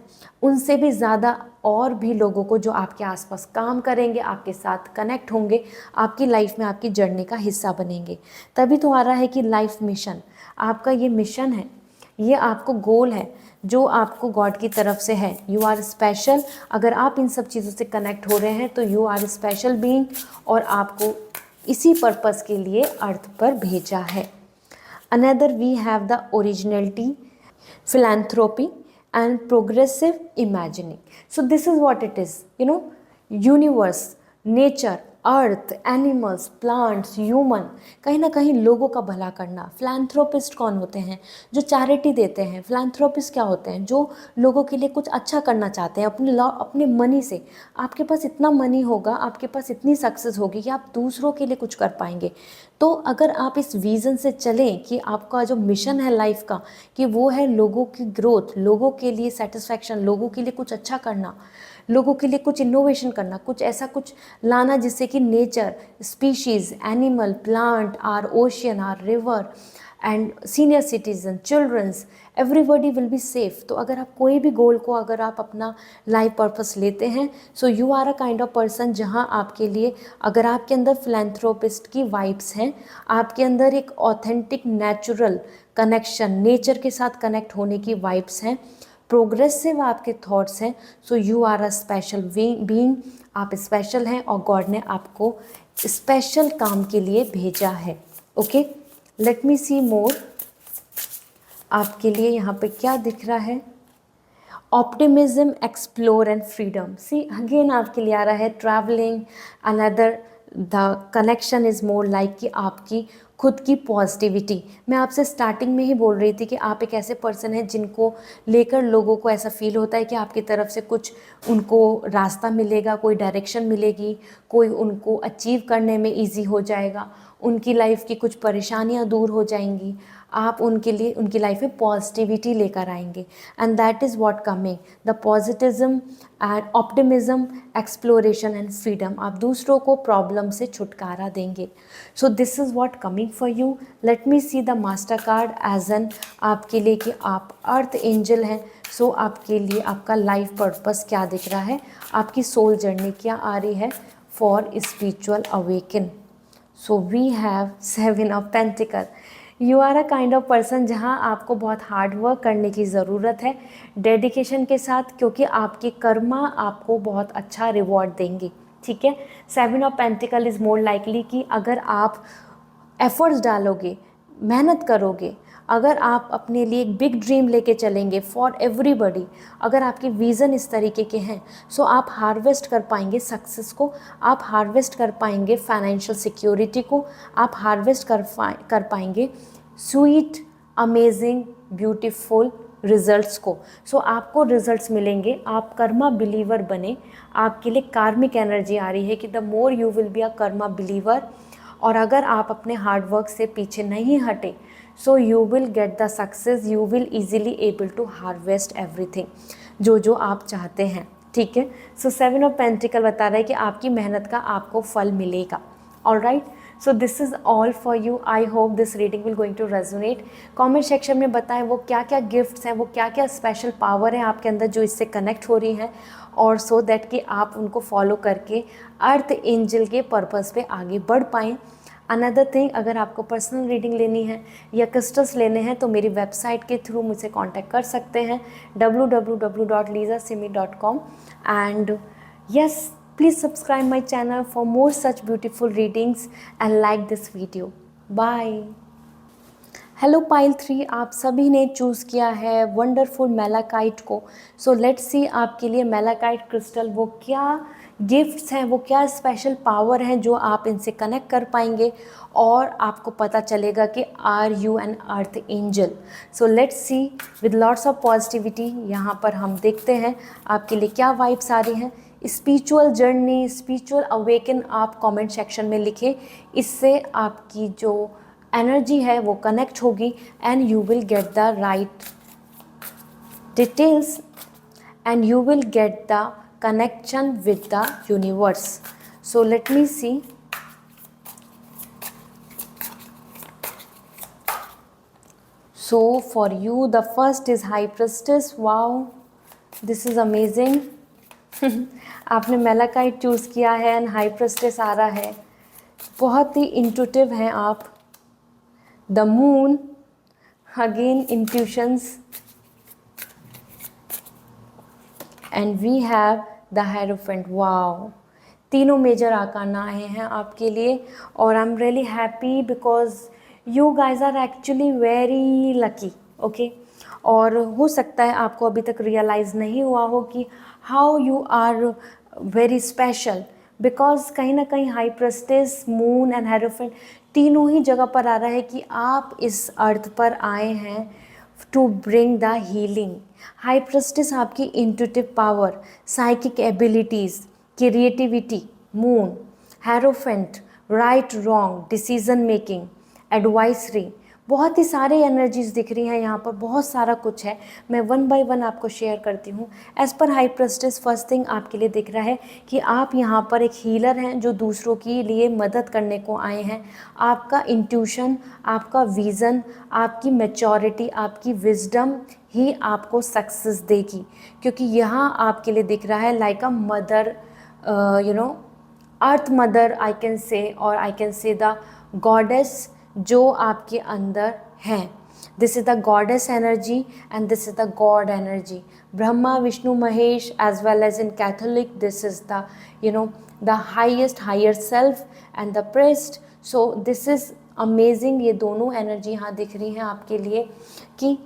उनसे भी ज़्यादा और भी लोगों को जो आपके आसपास काम करेंगे, आपके साथ कनेक्ट होंगे, आपकी लाइफ में आपकी जर्नी का हिस्सा बनेंगे। तभी तो आ रहा है कि लाइफ मिशन, आपका ये मिशन है, ये आपको गोल है जो आपको गॉड की तरफ से है। You are special. अगर आप इन सब चीज़ों से कनेक्ट हो रहे हैं तो यू आर स्पेशल बीइंग, और आपको इसी पर्पस के लिए अर्थ पर भेजा है। Another we have the originality, philanthropy and progressive imagining. So this is what it is, you know, universe, nature, earth, animals, plants, human, कहीं ना कहीं लोगों का भला करना। फिलैंथ्रोपिस्ट कौन होते हैं? जो चैरिटी देते हैं। फिलैंथ्रोपिस्ट क्या होते हैं? जो लोगों के लिए कुछ अच्छा करना चाहते हैं अपने मनी से। आपके पास इतना मनी होगा, आपके पास इतनी सक्सेस होगी कि आप दूसरों के लिए कुछ कर पाएंगे। तो अगर आप इस विज़न से चलें कि आपका जो मिशन है लाइफ का, कि वो है लोगों की ग्रोथ, लोगों के लिए सेटिस्फैक्शन, लोगों के लिए कुछ अच्छा करना, लोगों के लिए कुछ इनोवेशन करना, कुछ ऐसा कुछ लाना जिससे कि nature, species, animal, plant, or ocean, or river and senior citizen, childrens, everybody will be safe. तो अगर आप कोई भी गोल को, अगर आप अपना लाइफ पर्पस लेते हैं, so you are a kind of person जहां आपके लिए, अगर आपके अंदर फिलैंथ्रोपिस्ट की वाइब्स हैं, आपके अंदर एक ऑथेंटिक नेचुरल कनेक्शन, नेचर के साथ कनेक्ट होने की वाइब्स हैं, प्रोग्रेसिव आपके थॉट्स हैं, so you are a special being. आप स्पेशल हैं और गॉड ने आपको स्पेशल काम के लिए भेजा है। Okay, let me see more. आपके लिए यहाँ पे क्या दिख रहा है? Optimism, explore and freedom. See again आपके लिए आ रहा है travelling, another the connection is more like कि आपकी खुद की पॉजिटिविटी। मैं आपसे स्टार्टिंग में ही बोल रही थी कि आप एक ऐसे पर्सन हैं जिनको लेकर लोगों को ऐसा फील होता है कि आपकी तरफ से कुछ उनको रास्ता मिलेगा, कोई डायरेक्शन मिलेगी, कोई उनको अचीव करने में इजी हो जाएगा, उनकी लाइफ की कुछ परेशानियां दूर हो जाएंगी, आप उनके लिए उनकी लाइफ में पॉजिटिविटी लेकर आएंगे। And that is what coming, the positivism and optimism, exploration and freedom. आप दूसरों को प्रॉब्लम से छुटकारा देंगे। So this is what coming for you. Let me see the master card as an आपके लिए कि आप अर्थ एंजल हैं। सो आपके लिए आपका लाइफ पर्पस क्या दिख रहा है, आपकी सोल जर्नी क्या आ रही है for spiritual awaken. So we have 7 of pentacle. You are a kind of person जहाँ आपको बहुत हार्ड वर्क करने की ज़रूरत है, डेडिकेशन के साथ, क्योंकि आपके कर्मा आपको बहुत अच्छा रिवॉर्ड देंगे। ठीक है, 7 of pentacle is more likely कि अगर आप एफर्ट्स डालोगे, मेहनत करोगे, अगर आप अपने लिए एक बिग ड्रीम लेके चलेंगे फॉर एवरीबॉडी, अगर आपके विज़न इस तरीके के हैं, सो आप हार्वेस्ट कर पाएंगे सक्सेस को, आप हार्वेस्ट कर पाएंगे फाइनेंशियल सिक्योरिटी को, आप हार्वेस्ट कर पाएंगे स्वीट, अमेजिंग, ब्यूटीफुल रिजल्ट्स को। सो आपको रिजल्ट्स मिलेंगे। आप कर्मा बिलीवर बने। आपके लिए कार्मिक एनर्जी आ रही है कि the more you will be a karma believer. और अगर आप अपने हार्डवर्क से पीछे नहीं हटे, so you will get the success, you will easily able to harvest everything जो आप चाहते हैं। ठीक है, सो 7 ऑफ पेंटिकल बता रहा है कि आपकी मेहनत का आपको फल मिलेगा। Alright, so this is all for you. I hope this reading will going to resonate. Comment section में बताएं वो क्या क्या गिफ्ट्स हैं, वो क्या क्या स्पेशल पावर है आपके अंदर जो इससे कनेक्ट हो रही हैं, और सो दैट कि आप उनको फॉलो करके अर्थ एंजल के पर्पस पे आगे बढ़ पाएँ। अनदर थिंग, अगर आपको पर्सनल रीडिंग लेनी है या क्रिस्टल्स लेने हैं तो मेरी वेबसाइट के थ्रू मुझसे कांटेक्ट कर सकते हैं www.lizasimi.com। And yes, please subscribe my channel for more such beautiful readings and like this video. Bye. Hello pile 3, आप सभी ने चूज़ किया है वंडरफुल मेलाकाइट को। सो लेट्स सी आपके लिए मेलाकाइट क्रिस्टल वो क्या गिफ्ट्स हैं, वो क्या स्पेशल पावर हैं जो आप इनसे कनेक्ट कर पाएंगे, और आपको पता चलेगा कि are you an earth angel. So let's see with lots of positivity. यहाँ पर हम देखते हैं आपके लिए क्या वाइब्स आ रही हैं स्पिरिचुअल जर्नी, स्पिरिचुअल अवेकन आप कमेंट सेक्शन में लिखें। इससे आपकी जो एनर्जी है वो कनेक्ट होगी and you will get the right details and you will get the connection with the universe. So let me see. So for you the first is High Priestess. Wow, this is amazing. आपने Malachite चूज़ किया है एंड High Priestess आ रहा है। बहुत ही इंट्यूटिव हैं आप। The Moon, again intuitions, and we have the hierophant. Wow, तीनों मेजर आर्काना आए हैं आपके लिए और I am really happy because you guys are actually very lucky. Okay, और हो सकता है आपको अभी तक रियलाइज़ नहीं हुआ हो कि how you are very special, because कहीं ना कहीं high priestess, moon and hierophant तीनों ही जगह पर आ रहा है कि आप इस अर्थ पर आए हैं to bring the healing. High priestess आपकी intuitive power, psychic abilities, creativity, moon, hierophant right wrong decision making, advisory, बहुत ही सारे एनर्जीज दिख रही हैं यहाँ पर, बहुत सारा कुछ है। मैं वन बाय वन आपको शेयर करती हूँ। As per high prestige first thing आपके लिए दिख रहा है कि आप यहाँ पर एक हीलर हैं जो दूसरों के लिए मदद करने को आए हैं। आपका इंट्यूशन, आपका विज़न, आपकी मैच्योरिटी, आपकी विजडम ही आपको सक्सेस देगी, क्योंकि यहाँ आपके लिए दिख रहा है like a mother, you know, earth mother I can say, और I can say the goddess जो आपके अंदर हैं। This is the goddess energy and this is the god energy. Brahma, Vishnu, Mahesh, as well as in Catholic this is the, you know, the highest higher self and the priest. So this is amazing. ये दोनों एनर्जी यहाँ दिख रही हैं आपके लिए कि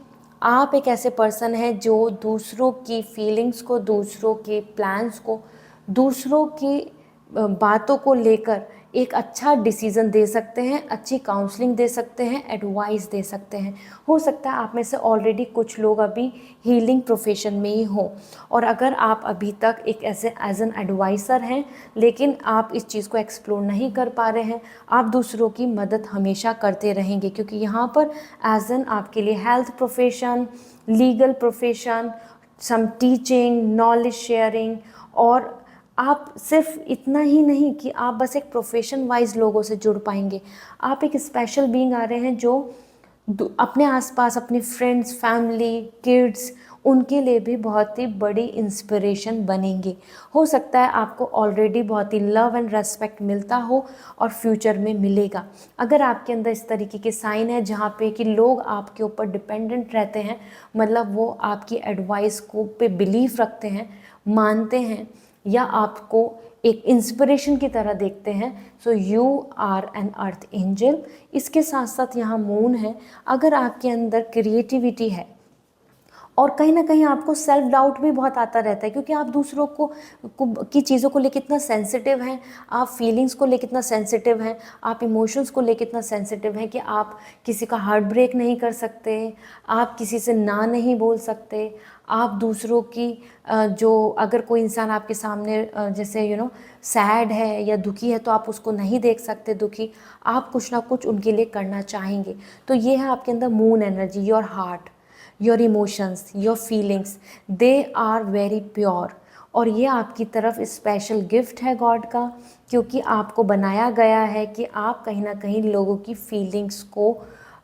आप एक ऐसे पर्सन हैं जो दूसरों की फीलिंग्स को, दूसरों के प्लान्स को, दूसरों की बातों को लेकर एक अच्छा डिसीज़न दे सकते हैं, अच्छी काउंसलिंग दे सकते हैं, एडवाइस दे सकते हैं। हो सकता है आप में से ऑलरेडी कुछ लोग अभी हीलिंग प्रोफेशन में ही हों, और अगर आप अभी तक एक ऐसे एज एन एडवाइज़र हैं लेकिन आप इस चीज़ को एक्सप्लोर नहीं कर पा रहे हैं, आप दूसरों की मदद हमेशा करते रहेंगे, क्योंकि यहाँ पर एज एन आपके लिए हेल्थ प्रोफेशन, लीगल प्रोफेशन, सम टीचिंग, नॉलेज शेयरिंग, और आप सिर्फ इतना ही नहीं कि आप बस एक प्रोफेशन वाइज लोगों से जुड़ पाएंगे, आप एक स्पेशल बीइंग आ रहे हैं जो अपने आसपास अपने फ्रेंड्स, फैमिली, किड्स, उनके लिए भी बहुत ही बड़ी इंस्पिरेशन बनेंगे। हो सकता है आपको ऑलरेडी बहुत ही लव एंड रेस्पेक्ट मिलता हो और फ्यूचर में मिलेगा। अगर आपके अंदर इस तरीके के साइन है जहाँ पे कि लोग आपके ऊपर डिपेंडेंट रहते हैं, मतलब वो आपकी एडवाइस को पे बिलीव रखते हैं, मानते हैं, या आपको एक इंस्पिरेशन की तरह देखते हैं, so you are an earth angel. इसके साथ साथ यहाँ मून है। अगर आपके अंदर क्रिएटिविटी है और कहीं ना कहीं आपको सेल्फ डाउट भी बहुत आता रहता है, क्योंकि आप दूसरों की चीज़ों को लेकर इतना सेंसिटिव हैं, आप फीलिंग्स को लेकर इतना सेंसिटिव हैं, आप इमोशंस को लेकर इतना सेंसिटिव हैं कि आप किसी का हार्ट ब्रेक नहीं कर सकते, आप किसी से ना नहीं बोल सकते, आप दूसरों की जो अगर कोई इंसान आपके सामने जैसे यू नो सैड है या दुखी है तो आप उसको नहीं देख सकते दुखी, आप कुछ ना कुछ उनके लिए करना चाहेंगे। तो ये है आपके अंदर moon energy. Your heart, your emotions, your feelings, they are very pure, और ये आपकी तरफ स्पेशल गिफ्ट है गॉड का, क्योंकि आपको बनाया गया है कि आप कहीं ना कहीं लोगों की फीलिंग्स को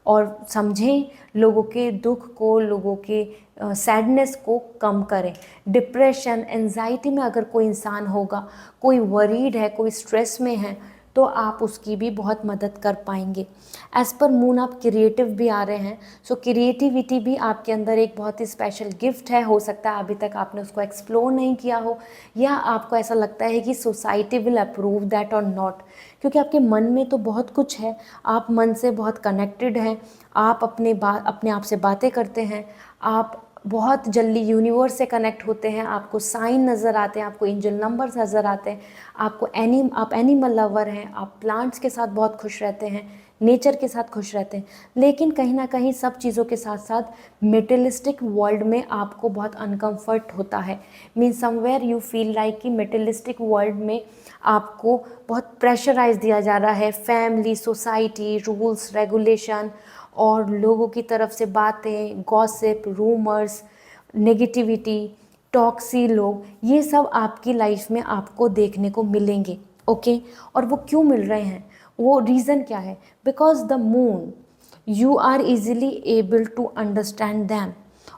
और समझें, लोगों के दुख को, लोगों के सैडनेस को कम करें। डिप्रेशन, एंजाइटी में अगर कोई इंसान होगा, कोई वरीड है, कोई स्ट्रेस में है, तो आप उसकी भी बहुत मदद कर पाएंगे। एज़ पर मून आप क्रिएटिव भी आ रहे हैं, सो क्रिएटिविटी भी आपके अंदर एक बहुत ही स्पेशल गिफ्ट है। हो सकता है अभी तक आपने उसको एक्सप्लोर नहीं किया हो, या आपको ऐसा लगता है कि सोसाइटी विल अप्रूव दैट और नॉट, क्योंकि आपके मन में तो बहुत कुछ है, आप मन से बहुत कनेक्टेड हैं, आप अपने आप से बातें करते हैं, आप बहुत जल्दी यूनिवर्स से कनेक्ट होते हैं, आपको साइन नज़र आते हैं, आपको एंजल नंबर्स नज़र आते हैं, आप एनिमल लवर हैं, आप प्लांट्स के साथ बहुत खुश रहते हैं, नेचर के साथ खुश रहते हैं। लेकिन कहीं ना कहीं सब चीज़ों के साथ साथ मेटेरियलिस्टिक वर्ल्ड में आपको बहुत अनकम्फर्ट होता है। Mean somewhere you feel like कि मेटेरियलिस्टिक वर्ल्ड में आपको बहुत प्रेशराइज दिया जा रहा है, फैमिली, सोसाइटी, रूल्स, रेगुलेशन और लोगों की तरफ से बातें, गॉसिप, रूमर्स, नेगेटिविटी, टॉक्सी लोग, ये सब आपकी लाइफ में आपको देखने को मिलेंगे। ओके और वो क्यों मिल रहे हैं, वो रीज़न क्या है? Because the moon, you are easily able to understand them.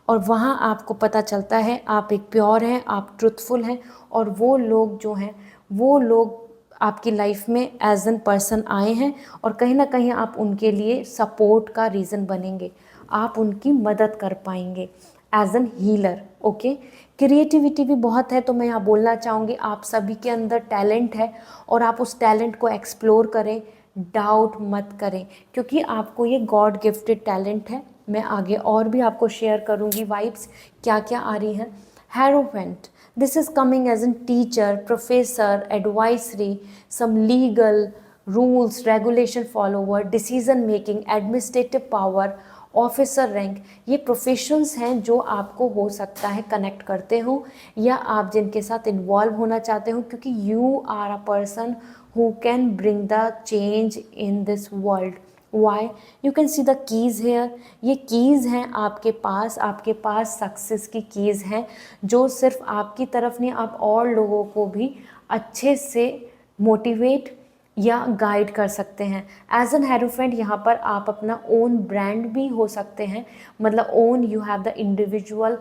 और वहाँ आपको पता चलता है आप एक प्योर हैं, आप ट्रुथफुल हैं, और वो लोग जो हैं वो लोग आपकी लाइफ में एज एन पर्सन आए हैं और कहीं ना कहीं आप उनके लिए सपोर्ट का रीज़न बनेंगे, आप उनकी मदद कर पाएंगे as an healer. Okay creativity भी बहुत है, तो मैं यहाँ बोलना चाहूँगी आप सभी के अंदर टैलेंट है और आप उस टैलेंट को एक्सप्लोर करें, डाउट मत करें, क्योंकि आपको ये गॉड गिफ्टेड टैलेंट है। मैं आगे और भी आपको शेयर करूँगी वाइब्स क्या क्या आ रही हैं। Hierophant, this is coming as a teacher, professor, advisory, some legal rules, regulation follower, decision making, administrative power, officer rank, ये प्रोफेशंस हैं जो आपको हो सकता है कनेक्ट करते हो या आप जिनके साथ इन्वॉल्व होना चाहते हो, क्योंकि you are a person who can bring the change in this world. Why? You can see the keys here, ये कीज़ हैं आपके पास सक्सेस की कीज़ हैं जो सिर्फ आपकी तरफ नहीं, आप और लोगों को भी अच्छे से मोटिवेट या गाइड कर सकते हैं। एज एन हेरोफेंट यहाँ पर आप अपना ओन ब्रांड भी हो सकते हैं, मतलब own, you have the individual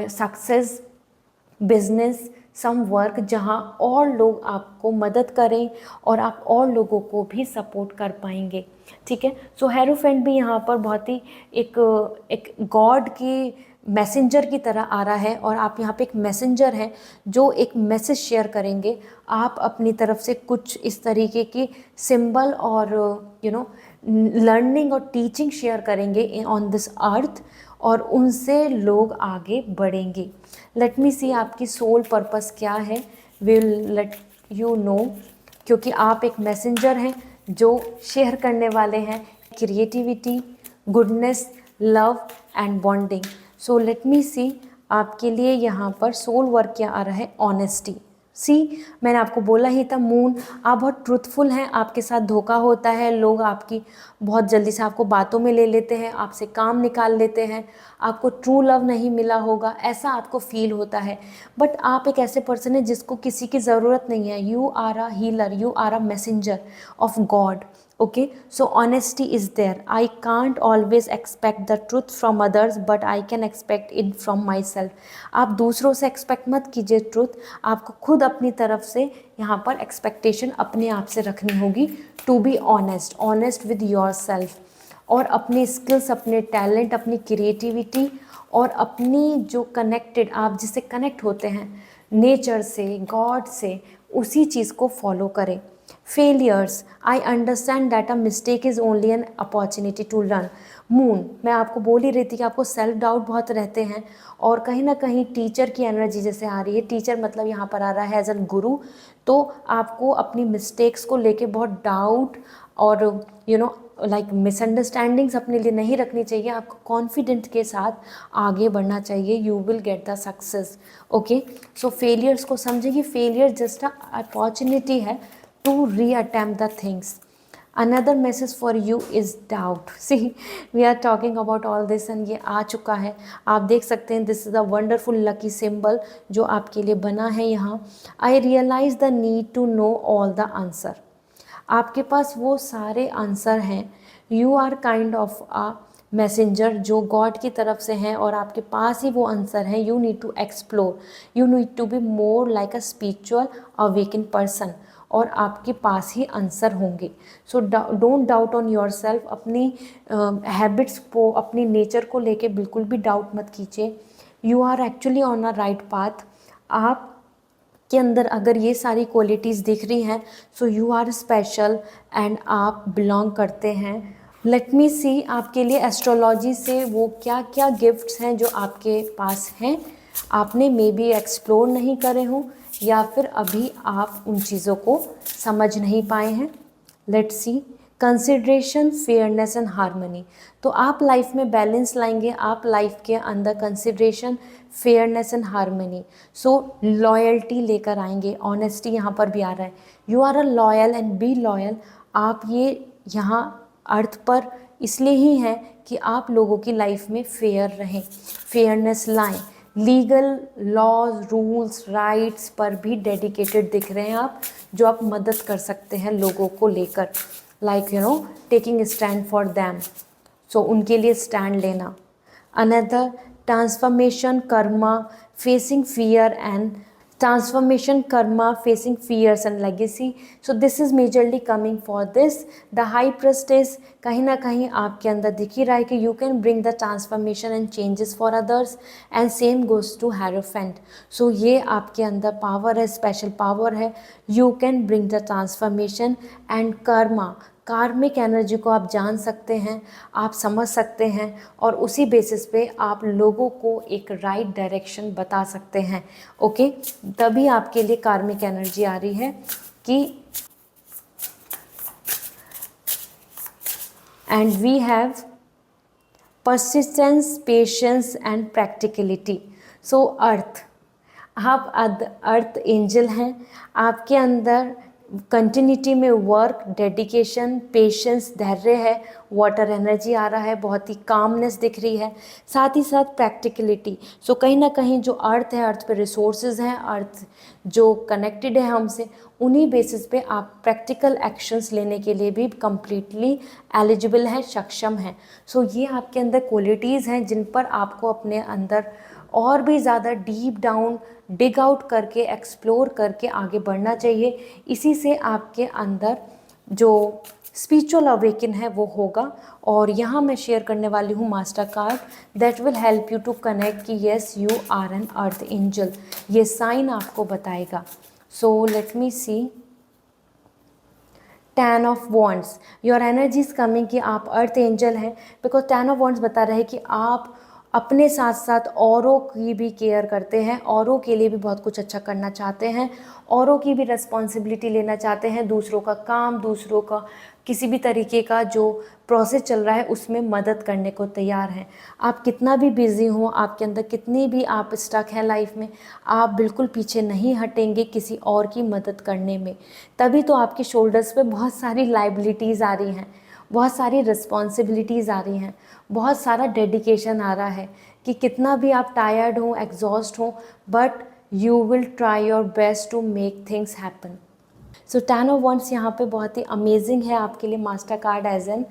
success business, some work जहाँ और लोग आपको मदद करें और आप और लोगों को भी सपोर्ट कर पाएंगे। ठीक है, सो हेरोफेंट भी यहाँ पर बहुत ही एक गॉड की मैसेंजर की तरह आ रहा है और आप यहाँ पे एक मैसेंजर हैं जो एक मैसेज शेयर करेंगे। आप अपनी तरफ से कुछ इस तरीके की सिंबल और लर्निंग और टीचिंग शेयर करेंगे ऑन दिस अर्थ और उनसे लोग आगे बढ़ेंगे। लेट मी सी आपकी सोल पर्पस क्या है, विल लेट यू नो, क्योंकि आप एक मैसेंजर हैं जो शेयर करने वाले हैं creativity, goodness, love and bonding. So let me see आपके लिए यहाँ पर सोल वर्क क्या आ रहा है, ऑनेस्टी। सी, मैंने आपको बोला ही था मून, आप बहुत ट्रूथफुल हैं, आपके साथ धोखा होता है, लोग आपकी बहुत जल्दी से आपको बातों में ले लेते हैं, आपसे काम निकाल लेते हैं, आपको ट्रू लव नहीं मिला होगा ऐसा आपको फील होता है। बट आप एक ऐसे पर्सन हैं जिसको किसी की ज़रूरत नहीं है, you are a healer, you are a messenger of God. Okay, so honesty is there. I can't always expect the truth from others, but I can expect it from myself. आप दूसरों से एक्सपेक्ट मत कीजिए ट्रूथ, आपको खुद अपनी तरफ से यहाँ पर एक्सपेक्टेशन अपने आप से रखनी होगी। To be honest with your self, और अपने स्किल्स, अपने टैलेंट, अपनी क्रिएटिविटी और अपनी जो कनेक्टेड, आप जिससे कनेक्ट होते हैं नेचर से, गॉड से, उसी चीज़ को फॉलो करें। Failures, I understand that a mistake is only an opportunity to learn. Moon, मैं आपको बोल ही रही थी कि आपको सेल्फ डाउट बहुत रहते हैं और कहीं ना कहीं टीचर की एनर्जी जैसे आ रही है, टीचर मतलब यहाँ पर आ रहा है एज एन गुरु, तो आपको अपनी मिस्टेक्स को लेके बहुत डाउट और लाइक मिसअंडरस्टैंडिंग्स अपने लिए नहीं रखनी चाहिए, आपको कॉन्फिडेंट के साथ आगे बढ़ना चाहिए, you will get the success. Okay, so failures को समझिए कि फेलियर जस्ट अ अपॉर्चुनिटी है to reattempt the things. Another message for you is doubt. See, we are talking about all this and ये आ चुका है, आप देख सकते हैं this is a wonderful lucky symbol जो आपके लिए बना है यहाँ। I realize the need to know all the answer. आपके पास वो सारे आंसर हैं, you are kind of a messenger जो गॉड की तरफ से हैं और आपके पास ही वो आंसर हैं। You need to explore, you need to be more like a spiritual awaken person और आपके पास ही आंसर होंगे। So don't doubt on your self, अपनी हैबिट्स को, अपनी नेचर को लेके बिल्कुल भी डाउट मत कीजिए। You are actually on a right path. आप के अंदर अगर ये सारी क्वालिटीज़ दिख रही हैं, so you are special and आप बिलोंग करते हैं। लेट मी सी आपके लिए एस्ट्रोलॉजी से वो क्या क्या गिफ्ट्स हैं जो आपके पास हैं, आपने मे बी एक्सप्लोर नहीं करे हों या फिर अभी आप उन चीज़ों को समझ नहीं पाए हैं। Let's see consideration, fairness and harmony. तो आप लाइफ में बैलेंस लाएंगे, आप लाइफ के अंदर consideration, fairness and harmony, so loyalty लेकर आएंगे। ऑनेस्टी यहाँ पर भी आ रहा है, you are a loyal and be loyal. आप ये यहाँ अर्थ पर इसलिए ही हैं कि आप लोगों की लाइफ में फेयर रहें, फेयरनेस लाएं। लीगल लॉज, रूल्स, राइट्स पर भी डेडिकेटेड दिख रहे हैं आप, जो आप मदद कर सकते हैं लोगों को लेकर, like you know taking stand for them, so उनके लिए स्टैंड लेना। Another transformation karma, facing fear and transformation karma, facing fears and legacy, so this is majorly coming for this. The high priestess कहीं ना कहीं आपके अंदर दिख ही रहा है कि you can bring the transformation and changes for others, and same goes to Hierophant. so ये आपके अंदर पावर है, स्पेशल पावर है, you can bring the transformation and karma, कार्मिक एनर्जी को आप जान सकते हैं, आप समझ सकते हैं, और उसी बेसिस पे आप लोगों को एक राइट डायरेक्शन बता सकते हैं। ओके, तभी आपके लिए कार्मिक एनर्जी आ रही है कि and we have persistence, patience and practicality. So earth, आप अर्थ एंजल हैं, आपके अंदर कंटिन्यूटी में वर्क, डेडिकेशन, पेशेंस, धैर्य है, वाटर एनर्जी आ रहा है, बहुत ही कामनेस दिख रही है, साथ ही साथ प्रैक्टिकलिटी। सो कहीं ना कहीं जो अर्थ है, अर्थ पे रिसोर्सेज हैं, अर्थ जो कनेक्टेड है हमसे, उन्हीं बेसिस पे आप प्रैक्टिकल एक्शंस लेने के लिए भी कंप्लीटली एलिजिबल हैं, सक्षम हैं। सो ये आपके अंदर क्वालिटीज़ हैं जिन पर आपको अपने अंदर और भी ज़्यादा डीप डाउन डिग आउट करके, एक्सप्लोर करके आगे बढ़ना चाहिए। इसी से आपके अंदर जो स्पिरिचुअल अवेकन है वो होगा। और यहाँ मैं शेयर करने वाली हूँ master card that will help you to connect कि yes you are an earth angel, ये साइन आपको बताएगा। So let me see, 10 of wands, your energy is coming कि आप अर्थ एंजल हैं, बिकॉज 10 ऑफ वॉन्ड्स बता रहे हैं कि आप अपने साथ साथ औरों की भी केयर करते हैं, औरों के लिए भी बहुत कुछ अच्छा करना चाहते हैं, औरों की भी रिस्पॉन्सिबिलिटी लेना चाहते हैं, दूसरों का काम, दूसरों का किसी भी तरीके का जो प्रोसेस चल रहा है उसमें मदद करने को तैयार हैं। आप कितना भी बिज़ी हो, आपके अंदर कितनी भी आप स्टक हैं लाइफ में, आप बिल्कुल पीछे नहीं हटेंगे किसी और की मदद करने में। तभी तो आपके शोल्डर्स पे बहुत सारी लाइबिलिटीज़ आ रही हैं, बहुत सारी रिस्पॉन्सिबिलिटीज़ आ रही हैं, बहुत सारा डेडिकेशन आ रहा है कि कितना भी आप टायर्ड हो, एग्जॉस्ट हो, but you will try your best to make things happen. So 10 of wands यहाँ पे बहुत ही अमेजिंग है आपके लिए मास्टर कार्ड एज एन,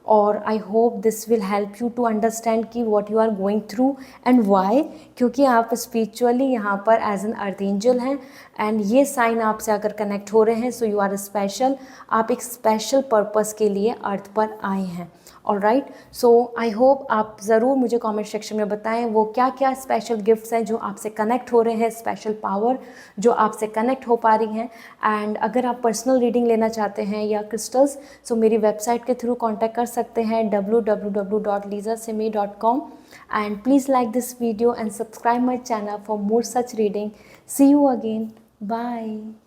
और I hope this will help you to understand कि what you are going through and why, क्योंकि आप स्पिरिचुअली यहाँ पर एज एन अर्थ एंजल हैं, एंड ये साइन आपसे अगर कनेक्ट हो रहे हैं सो यू आर स्पेशल, आप एक स्पेशल पर्पस के लिए अर्थ पर आए हैं। ऑलराइट, सो आई होप आप ज़रूर मुझे कमेंट सेक्शन में बताएं वो क्या क्या स्पेशल गिफ्ट्स हैं जो आपसे कनेक्ट हो रहे हैं, स्पेशल पावर जो आपसे कनेक्ट हो पा रही हैं। एंड अगर आप पर्सनल रीडिंग लेना चाहते हैं या क्रिस्टल्स, सो मेरी वेबसाइट के थ्रू कॉन्टैक्ट कर सकते हैं www.lisasimi.com, and please like this video and subscribe my channel for more such reading. See you again. Bye.